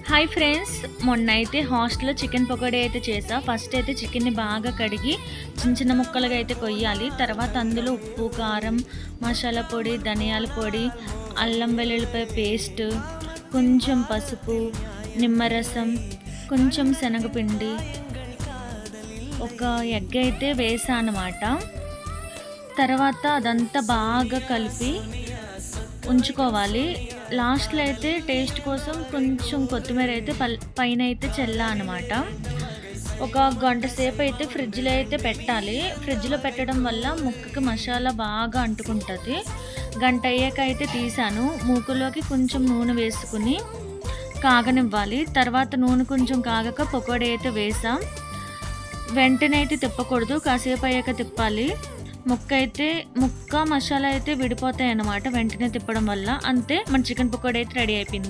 Hi friends, మొన్న అయితే హాస్టల్లో చికెన్ పకోడీ అయితే చేసా. ఫస్ట్ అయితే చికెన్ని బాగా కడిగి చిన్న చిన్న ముక్కలుగా అయితే కొయ్యాలి. తర్వాత అందులో ఉప్పు, కారం, మసాలా పొడి, ధనియాల పొడి, అల్లం వెల్లుల్లిపాయ పేస్ట్, కొంచెం పసుపు, నిమ్మరసం, కొంచెం శనగపిండి, ఒక ఎగ్ అయితే వేసా అన్నమాట. తర్వాత అదంతా బాగా కలిపి ఉంచుకోవాలి. లాస్ట్లో అయితే టేస్ట్ కోసం కొంచెం కొత్తిమీర అయితే పైన అయితే చల్లా అనమాట. ఒక గంట సేపు అయితే ఫ్రిడ్జ్లో అయితే పెట్టాలి. ఫ్రిడ్జ్లో పెట్టడం వల్ల ముక్కకి మసాలా బాగా అంటుకుంటుంది. గంట అయ్యాక అయితే తీసాను. మూకులోకి కొంచెం నూనె వేసుకుని కాగనివ్వాలి. తర్వాత నూనె కొంచెం కాగాక పకోడీ అయితే వేసాం. వెంటనే అయితే తిప్పకూడదు, కాసేపు అయ్యాక తిప్పాలి. ముక్క మసాలా అయితే విడిపోతాయి అన్నమాట వెంటనే తిప్పడం వల్ల. అంతే, మన చికెన్ పకోడీ అయితే రెడీ అయిపోయింది.